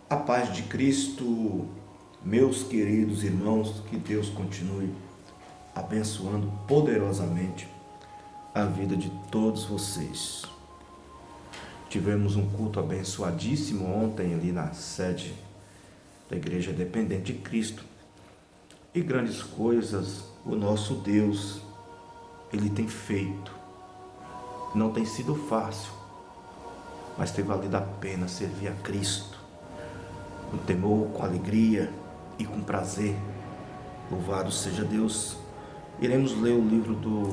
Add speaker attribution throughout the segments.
Speaker 1: A paz de Cristo, meus queridos irmãos, que Deus continue abençoando poderosamente a vida de todos vocês. Tivemos um culto abençoadíssimo ontem ali na sede da Igreja Dependente de Cristo. E grandes coisas o nosso Deus, Ele tem feito. Não tem sido fácil, mas tem valido a pena servir a Cristo. Com temor, com alegria e com prazer. Louvado seja Deus. Iremos ler o livro do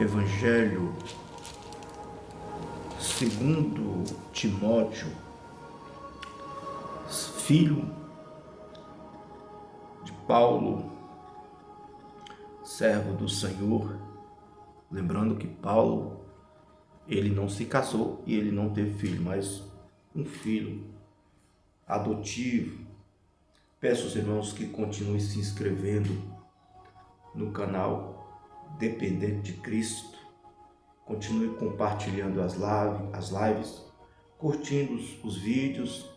Speaker 1: Evangelho segundo Timóteo, filho de Paulo, servo do Senhor. Lembrando que Paulo, ele não se casou e ele não teve filho, mas um filho adotivo. Peço aos irmãos que continuem se inscrevendo no canal Dependente de Cristo. Continue compartilhando as lives, curtindo os vídeos.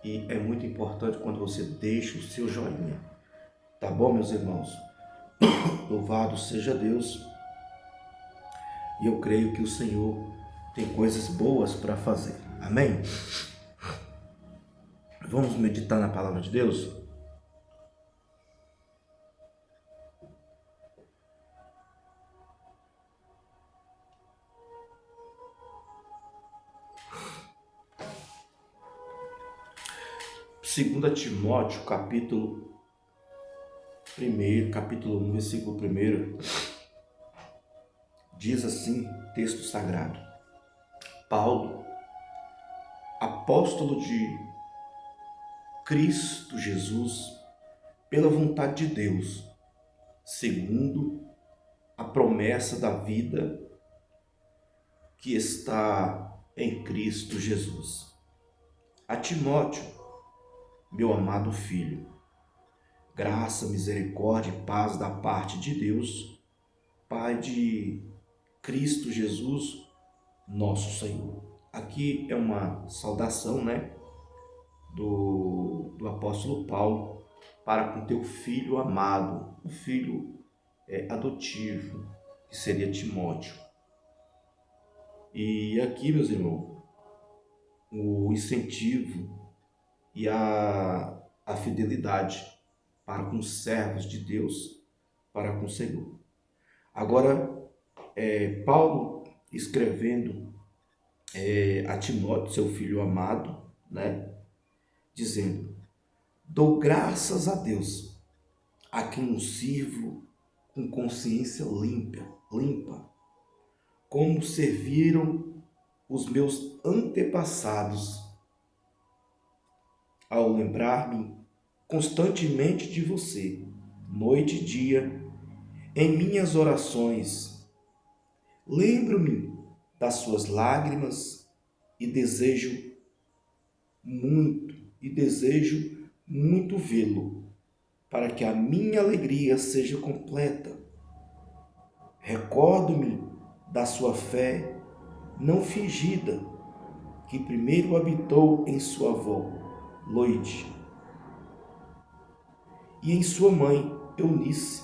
Speaker 1: E é muito importante quando você deixa o seu joinha. Tá bom, meus irmãos? Louvado seja Deus. E eu creio que o Senhor tem coisas boas para fazer. Amém? Vamos meditar na palavra de Deus? Segunda Timóteo, capítulo 1, capítulo 1, versículo 1, diz assim, texto sagrado: Paulo, apóstolo de Cristo Jesus, pela vontade de Deus, segundo a promessa da vida que está em Cristo Jesus. A Timóteo, meu amado filho, graça, misericórdia e paz da parte de Deus, Pai de Cristo Jesus, nosso Senhor. Aqui é uma saudação, do apóstolo Paulo para com teu filho amado, o filho adotivo, que seria Timóteo. E aqui, meus irmãos, o incentivo e a fidelidade para com os servos de Deus, para com o Senhor. Agora, Paulo escrevendo a Timóteo, seu filho amado, dizendo: dou graças a Deus, a quem eu sirvo com consciência limpa, como serviram os meus antepassados, ao lembrar-me constantemente de você, noite e dia, em minhas orações. Lembro-me das suas lágrimas e desejo muito vê-lo, para que a minha alegria seja completa. Recordo-me da sua fé não fingida, que primeiro habitou em sua avó, Loide, e em sua mãe, Eunice.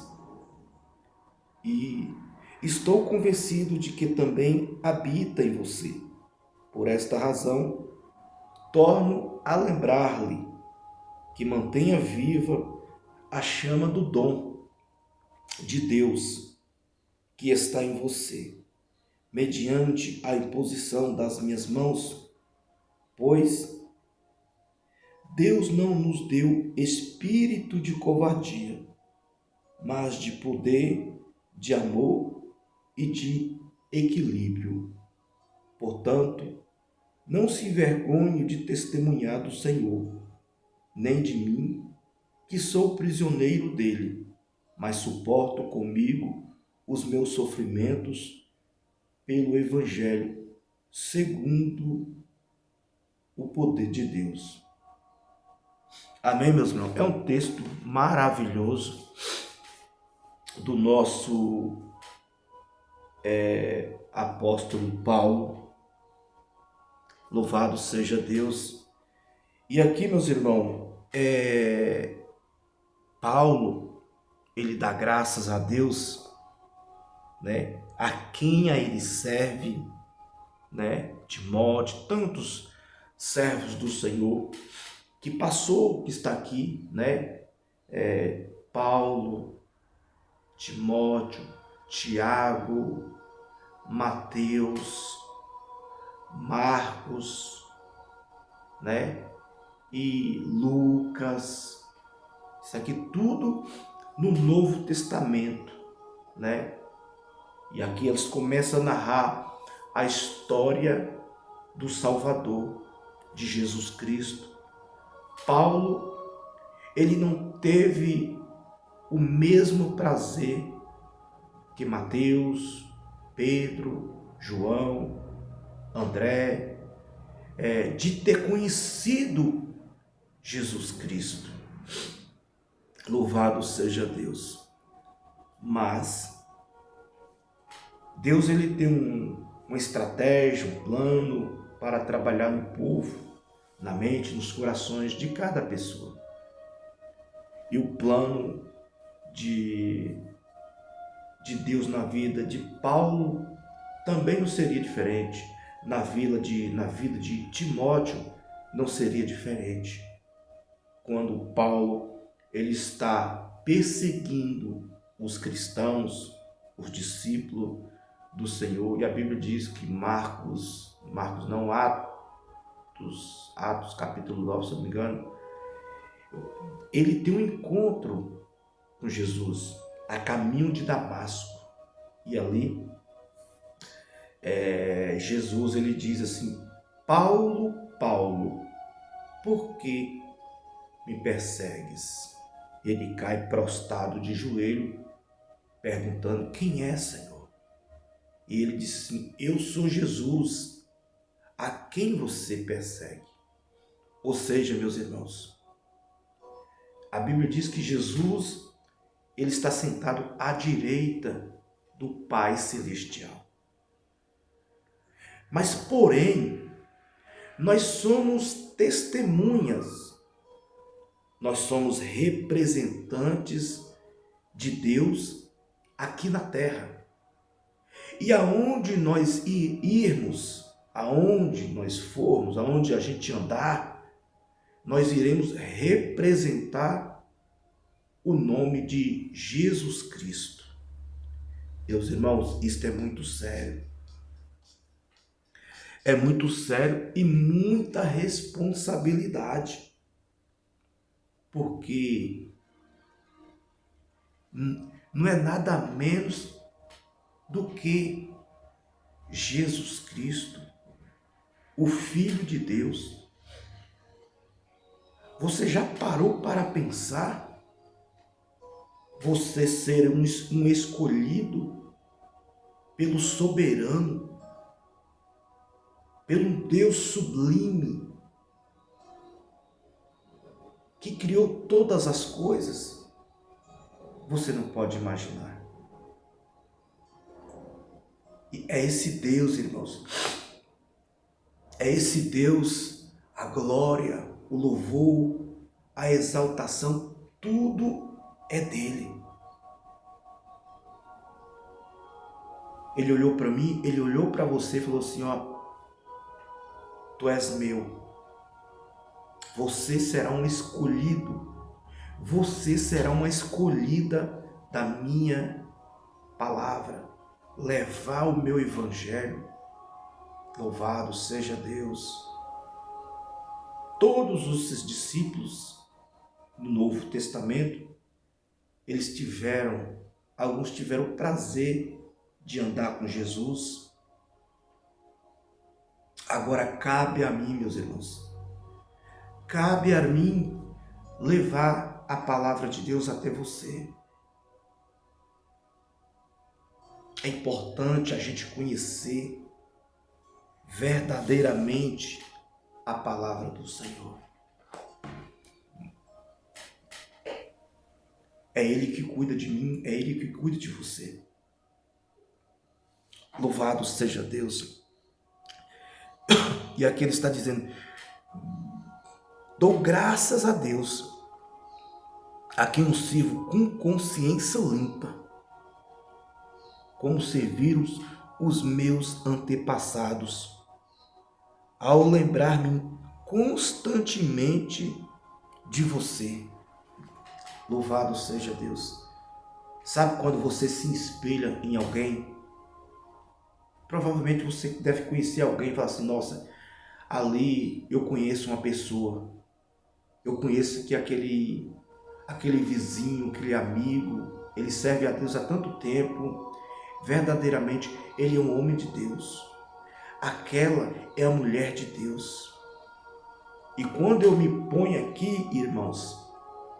Speaker 1: E estou convencido de que também habita em você. Por esta razão, torno a lembrar-lhe que mantenha viva a chama do dom de Deus que está em você, mediante a imposição das minhas mãos, pois Deus não nos deu espírito de covardia, mas de poder, de amor e de equilíbrio. Portanto, não se envergonhe de testemunhar do Senhor, nem de mim, que sou prisioneiro dele, mas suporto comigo os meus sofrimentos pelo Evangelho, segundo o poder de Deus. Amém, meus irmãos? É um texto maravilhoso do nosso apóstolo Paulo. Louvado seja Deus. E aqui, meus irmãos, Paulo, ele dá graças a Deus, né? A quem a ele serve, né? Timóteo, tantos servos do Senhor que passou, que está aqui, né? Paulo, Timóteo, Tiago, Mateus, Marcos, né? E Lucas, isso aqui tudo no Novo Testamento, né? E aqui eles começam a narrar a história do Salvador, de Jesus Cristo. Paulo, ele não teve o mesmo prazer que Mateus, Pedro, João, André, de ter conhecido Jesus Cristo. Louvado seja Deus. Mas Deus, ele tem uma estratégia, um plano para trabalhar no povo, na mente, nos corações de cada pessoa. E o plano de Deus na vida de Paulo também não seria diferente. Na vida de Timóteo não seria diferente. Quando Paulo ele está perseguindo os cristãos, os discípulos do Senhor, e a Bíblia diz que Atos capítulo 9, se eu não me engano, ele tem um encontro com Jesus a caminho de Damasco. E ali Jesus ele diz assim: Paulo, Paulo, por que me persegues? Ele cai prostrado de joelho, perguntando: quem é, Senhor? E ele diz assim: eu sou Jesus, a quem você persegue. Ou seja, meus irmãos, a Bíblia diz que Jesus ele está sentado à direita do Pai Celestial. Mas, porém, nós somos testemunhas, nós somos representantes de Deus aqui na terra. E aonde nós irmos, aonde nós formos, aonde a gente andar, nós iremos representar o nome de Jesus Cristo. Meus irmãos, isto é muito sério. É muito sério e muita responsabilidade. Porque não é nada menos do que Jesus Cristo, o Filho de Deus. Você já parou para pensar você ser um escolhido pelo soberano, pelo Deus sublime, que criou todas as coisas? Você não pode imaginar. E é esse Deus, irmãos, é esse Deus, a glória, o louvor, a exaltação, tudo é dele. Ele olhou para mim, ele olhou para você e falou assim: ó, tu és meu. Você será um escolhido. Você será uma escolhida da minha palavra. Levar o meu evangelho. Louvado seja Deus. Todos os discípulos no Novo Testamento, alguns tiveram o prazer de andar com Jesus. Agora cabe a mim, meus irmãos, cabe a mim levar a palavra de Deus até você. É importante a gente conhecer verdadeiramente a palavra do Senhor. É Ele que cuida de mim, é Ele que cuida de você. Louvado seja Deus. E aqui ele está dizendo: Dou graças a Deus, a quem eu sirvo com consciência limpa, como serviram os meus antepassados, ao lembrar-me constantemente de você. Louvado seja Deus. Sabe quando você se espelha em alguém? Provavelmente você deve conhecer alguém e falar assim, nossa, ali eu conheço uma pessoa. Eu conheço que aquele vizinho, aquele amigo, ele serve a Deus há tanto tempo. Verdadeiramente, ele é um homem de Deus. Aquela é a mulher de Deus. E quando eu me ponho aqui, irmãos,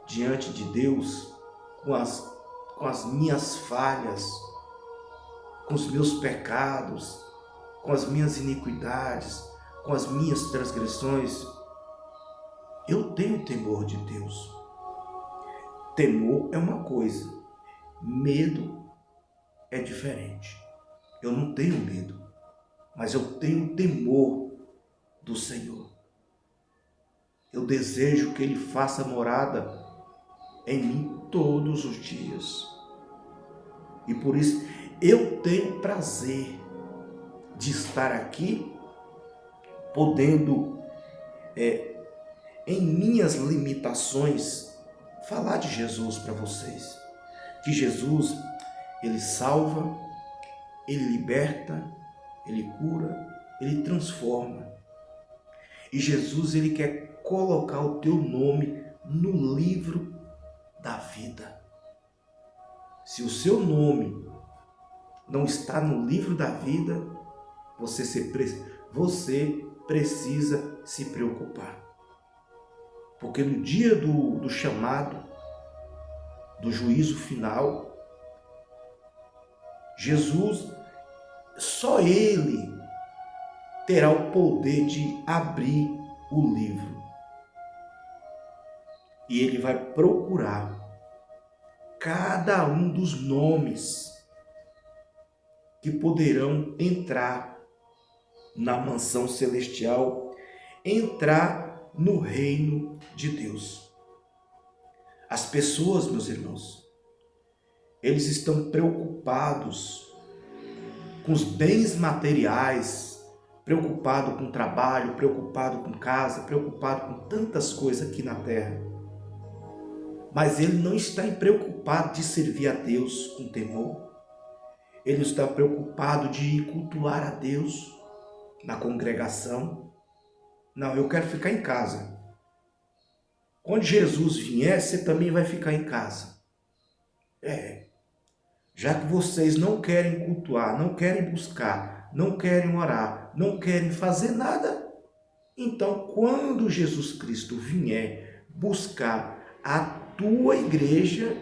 Speaker 1: diante de Deus, com as minhas falhas, com os meus pecados, com as minhas iniquidades, com as minhas transgressões, eu tenho temor de Deus. Temor é uma coisa, medo é diferente. Eu não tenho medo, mas eu tenho temor do Senhor. Eu desejo que Ele faça morada em mim todos os dias. E por isso eu tenho prazer de estar aqui, podendo, em minhas limitações, falar de Jesus para vocês. Que Jesus, Ele salva, Ele liberta, Ele cura, Ele transforma. E Jesus, Ele quer colocar o teu nome no livro da vida. Se o seu nome não está no livro da vida, você precisa se preocupar. Porque no dia do chamado, do juízo final, Jesus, só Ele terá o poder de abrir o livro. E Ele vai procurar cada um dos nomes que poderão entrar na mansão celestial, entrar no reino de Deus. As pessoas, meus irmãos, eles estão preocupados com os bens materiais, preocupado com o trabalho, preocupado com casa, preocupado com tantas coisas aqui na terra. Mas ele não está preocupado de servir a Deus com temor. Ele está preocupado de cultuar a Deus na congregação. Não, eu quero ficar em casa. Quando Jesus vier, você também vai ficar em casa. Já que vocês não querem cultuar, não querem buscar, não querem orar, não querem fazer nada, então quando Jesus Cristo vier buscar a tua igreja,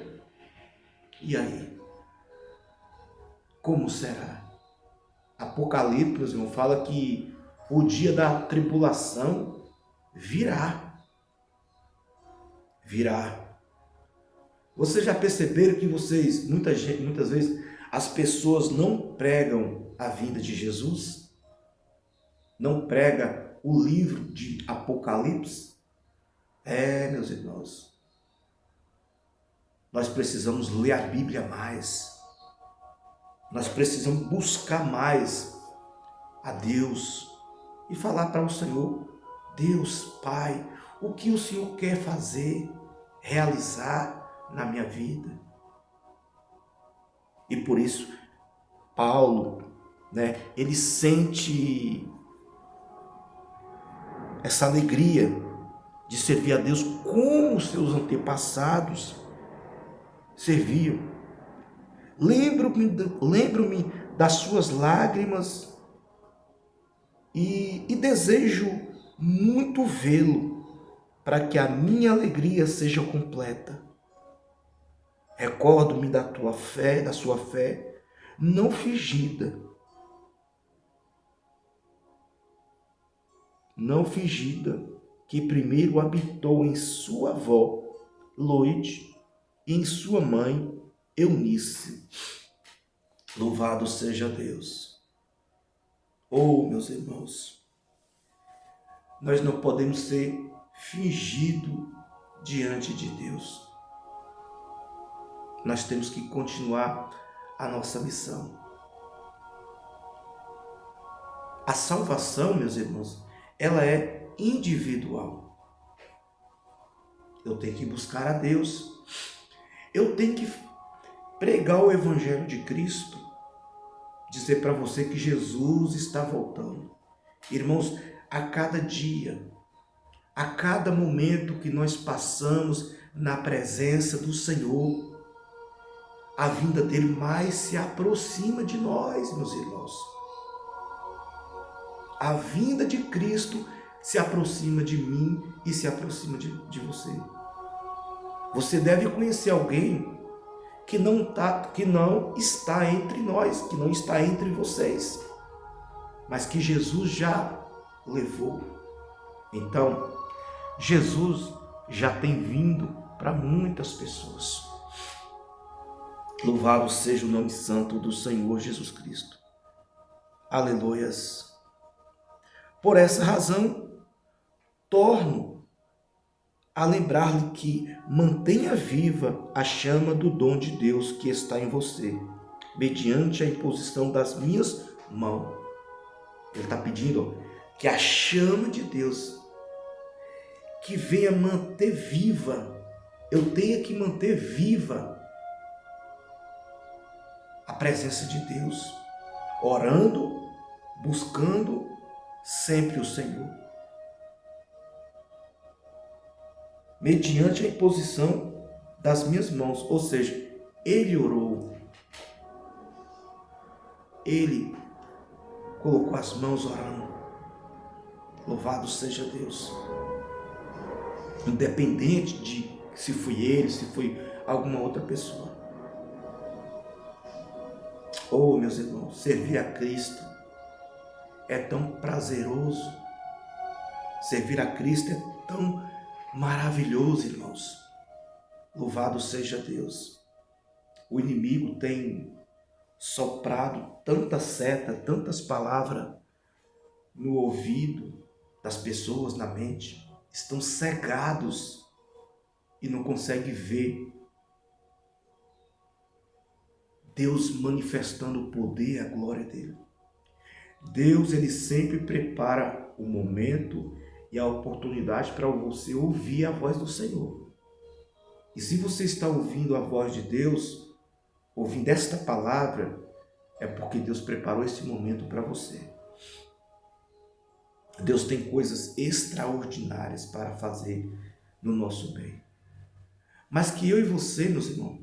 Speaker 1: e aí? Como será? Apocalipse, meus irmãos, fala que o dia da tribulação virá. Vocês já perceberam que muitas vezes, as pessoas não pregam a vinda de Jesus? Não prega o livro de Apocalipse? Meus irmãos, nós precisamos ler a Bíblia mais. Nós precisamos buscar mais a Deus e falar para o Senhor: Deus, Pai, o que o Senhor quer fazer, realizar na minha vida? E por isso, Paulo, ele sente essa alegria de servir a Deus como os seus antepassados serviam. Lembro-me das suas lágrimas e desejo muito vê-lo para que a minha alegria seja completa. Recordo-me da sua fé, não fingida. Não fingida, que primeiro habitou em sua avó, Loide, e em sua mãe, Eunice. Louvado seja Deus. Oh, meus irmãos, nós não podemos ser fingido diante de Deus. Nós temos que continuar a nossa missão. A salvação, meus irmãos, ela é individual. Eu tenho que buscar a Deus. Eu tenho que pregar o Evangelho de Cristo. Dizer para você que Jesus está voltando. Irmãos, a cada dia, a cada momento que nós passamos na presença do Senhor, a vinda dele mais se aproxima de nós, meus irmãos. A vinda de Cristo se aproxima de mim e se aproxima de você. Você deve conhecer alguém que não está entre nós, que não está entre vocês, mas que Jesus já levou. Então, Jesus já tem vindo para muitas pessoas. Louvado seja o nome santo do Senhor Jesus Cristo. Aleluias. Por essa razão, torno a lembrar-lhe que mantenha viva a chama do dom de Deus que está em você, mediante a imposição das minhas mãos. Ele está pedindo que a chama de Deus, que venha manter viva, eu tenha que manter viva a presença de Deus, orando, buscando sempre o Senhor. Mediante a imposição das minhas mãos, ou seja, ele orou, ele colocou as mãos orando. Louvado seja Deus. Independente de se foi ele, se foi alguma outra pessoa. Oh, meus irmãos, servir a Cristo é tão prazeroso. Servir a Cristo é tão maravilhoso, irmãos. Louvado seja Deus. O inimigo tem soprado tanta seta, tantas palavras no ouvido das pessoas, na mente. Estão cegados e não conseguem ver Deus manifestando o poder, a glória dele. Deus, ele sempre prepara o momento e a oportunidade para você ouvir a voz do Senhor. E se você está ouvindo a voz de Deus, ouvindo esta palavra, é porque Deus preparou esse momento para você. Deus tem coisas extraordinárias para fazer no nosso bem. Mas que eu e você, meus irmãos,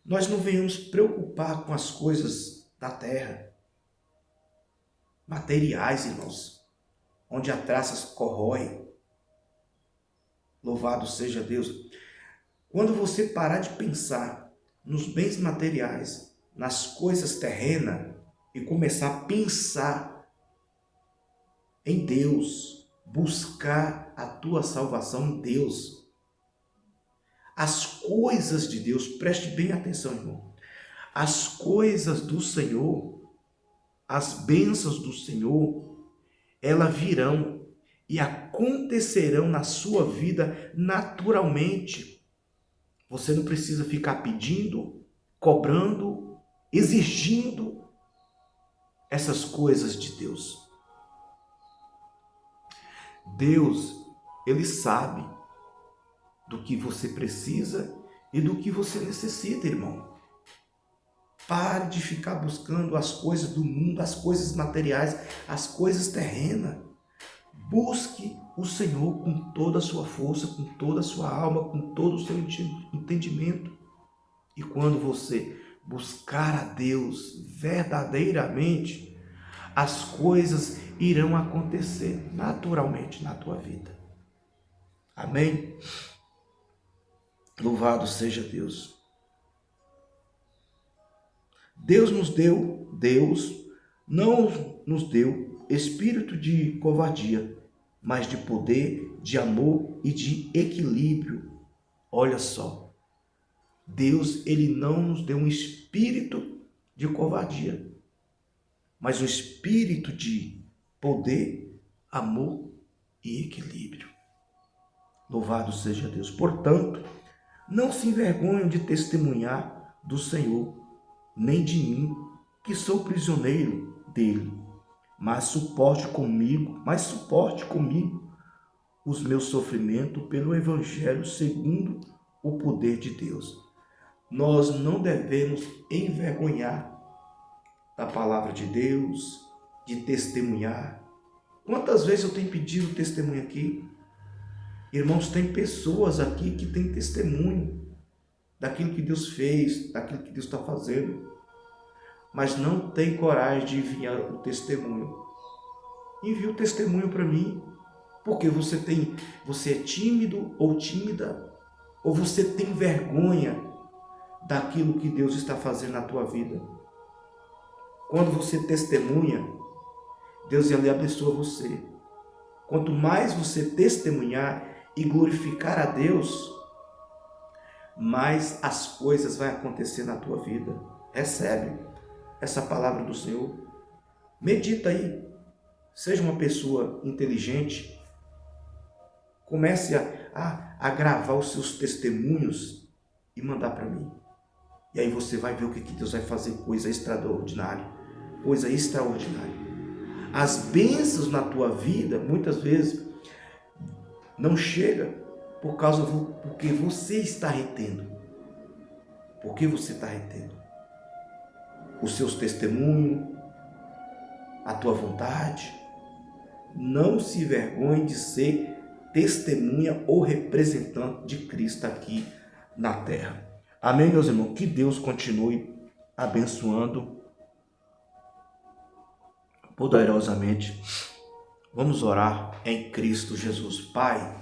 Speaker 1: nós não venhamos preocupar com as coisas da terra, materiais, irmãos, onde a traças corrói. Louvado seja Deus. Quando você parar de pensar nos bens materiais, nas coisas terrenas, e começar a pensar em Deus, buscar a tua salvação em Deus, as coisas de Deus, preste bem atenção, irmão, as coisas do Senhor, as bênçãos do Senhor, elas virão e acontecerão na sua vida naturalmente. Você não precisa ficar pedindo, cobrando, exigindo essas coisas de Deus. Deus, ele sabe do que você precisa e do que você necessita, irmão. Pare de ficar buscando as coisas do mundo, as coisas materiais, as coisas terrenas. Busque o Senhor com toda a sua força, com toda a sua alma, com todo o seu entendimento. E quando você buscar a Deus verdadeiramente, as coisas irão acontecer naturalmente na tua vida. Amém? Louvado seja Deus. Deus não nos deu espírito de covardia, mas de poder, de amor e de equilíbrio. Olha só, Deus, ele não nos deu um espírito de covardia, mas um espírito de poder, amor e equilíbrio. Louvado seja Deus. Portanto, não se envergonhem de testemunhar do Senhor, nem de mim, que sou prisioneiro dele, mas suporte comigo os meus sofrimentos pelo Evangelho segundo o poder de Deus. Nós não devemos envergonhar da palavra de Deus, de testemunhar. Quantas vezes eu tenho pedido testemunho aqui? Irmãos, tem pessoas aqui que têm testemunho daquilo que Deus fez, daquilo que Deus está fazendo, mas não tem coragem de enviar o testemunho. Envie o testemunho para mim, porque você é tímido ou tímida, ou você tem vergonha daquilo que Deus está fazendo na tua vida. Quando você testemunha, Deus ele abençoa você. Quanto mais você testemunhar e glorificar a Deus, mais as coisas vão acontecer na tua vida. Recebe essa palavra do Senhor. Medita aí. Seja uma pessoa inteligente. Comece a gravar os seus testemunhos e mandar para mim. E aí você vai ver o que Deus vai fazer, coisa extraordinária. Coisa extraordinária. As bênçãos na tua vida, muitas vezes, não chegam porque você está retendo. Por que você está retendo? Os seus testemunhos, a tua vontade. Não se envergonhe de ser testemunha ou representante de Cristo aqui na terra. Amém, meus irmãos? Que Deus continue abençoando poderosamente. Vamos orar em Cristo Jesus. Pai,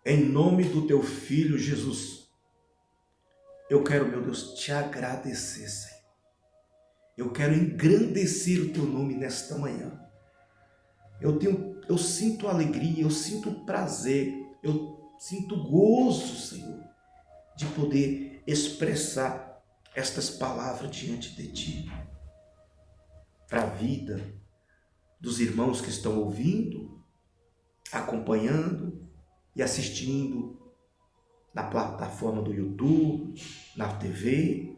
Speaker 1: em nome do teu Filho Jesus, eu quero, meu Deus, te agradecer, Senhor. Eu quero engrandecer o teu nome nesta manhã. Eu sinto alegria, eu sinto prazer, eu sinto gozo, Senhor, de poder expressar estas palavras diante de ti. Para a vida dos irmãos que estão ouvindo, acompanhando e assistindo na plataforma do YouTube, na TV.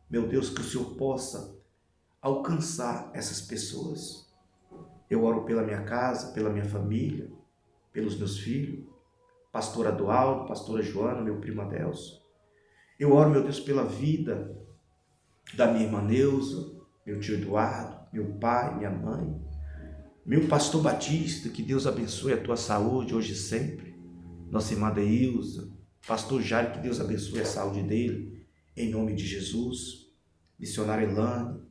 Speaker 1: Meu Deus, que o Senhor possa alcançar essas pessoas. Eu oro pela minha casa, pela minha família, pelos meus filhos, pastora Adualdo, pastora Joana, meu primo Adelso. Eu oro, meu Deus, pela vida da minha irmã Neuza, meu tio Eduardo, meu pai, minha mãe, meu pastor Batista, que Deus abençoe a tua saúde hoje e sempre. Nossa irmã Deilza, pastor Jair, que Deus abençoe a saúde dele, em nome de Jesus. Missionária Elane,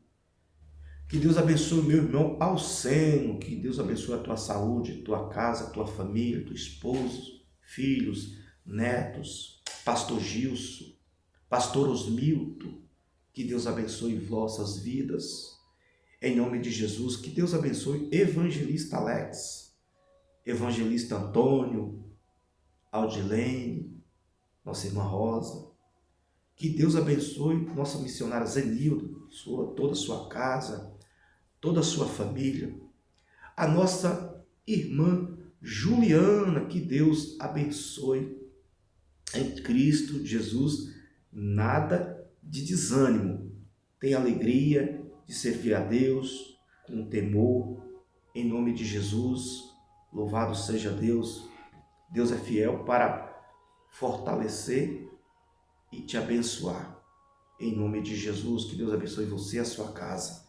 Speaker 1: que Deus abençoe o meu irmão Alceno, que Deus abençoe a tua saúde, tua casa, tua família, teu esposo, filhos, netos, pastor Gilson, pastor Osmilton, que Deus abençoe vossas vidas, em nome de Jesus. Que Deus abençoe evangelista Alex, evangelista Antônio, Aldilene, nossa irmã Rosa. Que Deus abençoe nossa missionária Zenilda, toda a sua casa, toda a sua família. A nossa irmã Juliana, que Deus abençoe em Cristo Jesus. Nada de desânimo. Tenha alegria de servir a Deus com temor, em nome de Jesus. Louvado seja Deus. Deus é fiel para fortalecer e te abençoar. Em nome de Jesus, que Deus abençoe você e a sua casa.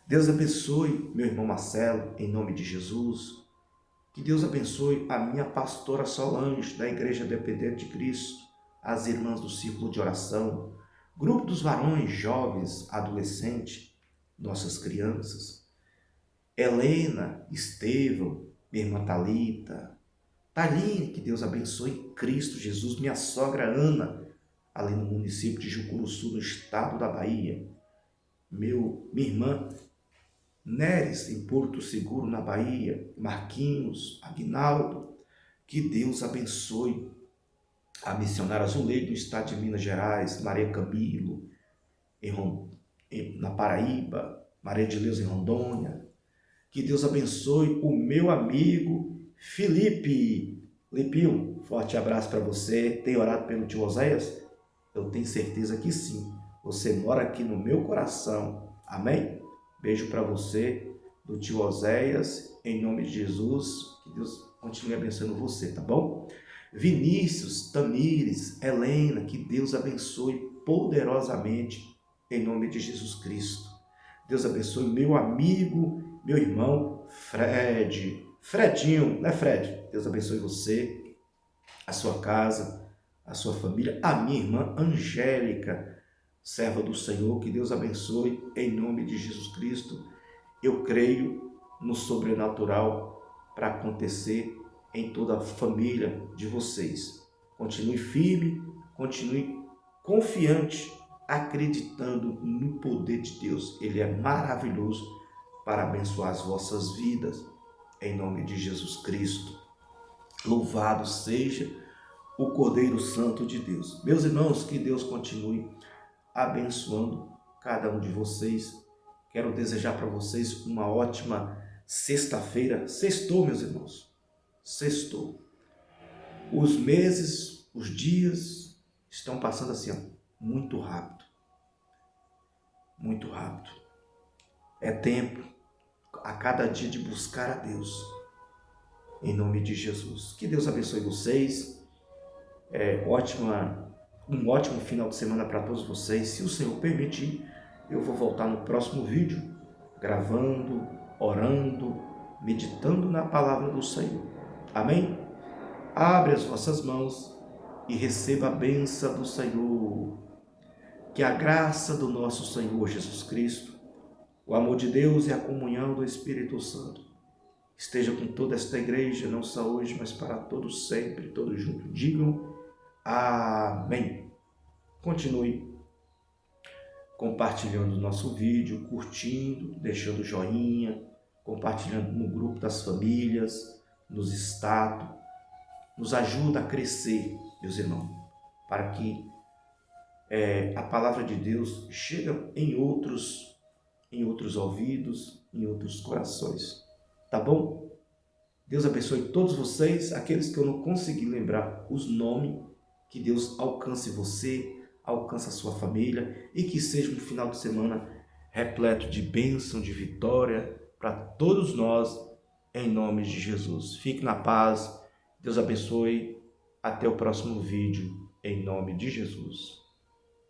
Speaker 1: Deus abençoe meu irmão Marcelo, em nome de Jesus. Que Deus abençoe a minha pastora Solange, da Igreja Dependente de Cristo, as irmãs do Círculo de Oração, grupo dos varões, jovens, adolescentes, nossas crianças. Helena, Estevão, minha irmã Thalita, Taline, que Deus abençoe em Cristo Jesus, minha sogra Ana, ali no município de Jucuruçu, no estado da Bahia. Minha irmã Neres, em Porto Seguro, na Bahia. Marquinhos, Aguinaldo, que Deus abençoe a missionária Zuleide, no estado de Minas Gerais. Maria Camilo, na Paraíba. Maria de Deus, em Rondônia. Que Deus abençoe o meu amigo Felipe, Lipinho, forte abraço para você. Tem orado pelo tio Oséias? Eu tenho certeza que sim. Você mora aqui no meu coração. Amém? Beijo para você, do tio Oséias, em nome de Jesus. Que Deus continue abençoando você, tá bom? Vinícius, Tamires, Helena, que Deus abençoe poderosamente, em nome de Jesus Cristo. Deus abençoe meu amigo, meu irmão Fredinho, né, Fred? Deus abençoe você, a sua casa, a sua família, a minha irmã Angélica, serva do Senhor, que Deus abençoe em nome de Jesus Cristo. Eu creio no sobrenatural para acontecer em toda a família de vocês. Continue firme, continue confiante, acreditando no poder de Deus. Ele é maravilhoso para abençoar as vossas vidas, em nome de Jesus Cristo. Louvado seja o Cordeiro Santo de Deus. Meus irmãos, que Deus continue abençoando cada um de vocês. Quero desejar para vocês uma ótima sexta-feira. Sextou, meus irmãos. Sextou. Os meses, os dias estão passando assim, ó, muito rápido. Muito rápido. É tempo a cada dia de buscar a Deus. Em nome de Jesus. Que Deus abençoe vocês. Um ótimo final de semana para todos vocês. Se o Senhor permitir, eu vou voltar no próximo vídeo, gravando, orando, meditando na palavra do Senhor. Amém? Abre as vossas mãos e receba a bênção do Senhor. Que a graça do nosso Senhor Jesus Cristo, o amor de Deus e a comunhão do Espírito Santo esteja com toda esta igreja, não só hoje, mas para todos sempre, todos juntos. Digam amém. Continue compartilhando o nosso vídeo, curtindo, deixando joinha, compartilhando no grupo das famílias, nos status. Nos ajuda a crescer, meus irmãos, para que a palavra de Deus chegue em outros ouvidos, em outros corações. Tá bom? Deus abençoe todos vocês, aqueles que eu não consegui lembrar os nomes, que Deus alcance você, alcance a sua família e que seja um final de semana repleto de bênção, de vitória para todos nós, em nome de Jesus. Fique na paz, Deus abençoe, até o próximo vídeo, em nome de Jesus.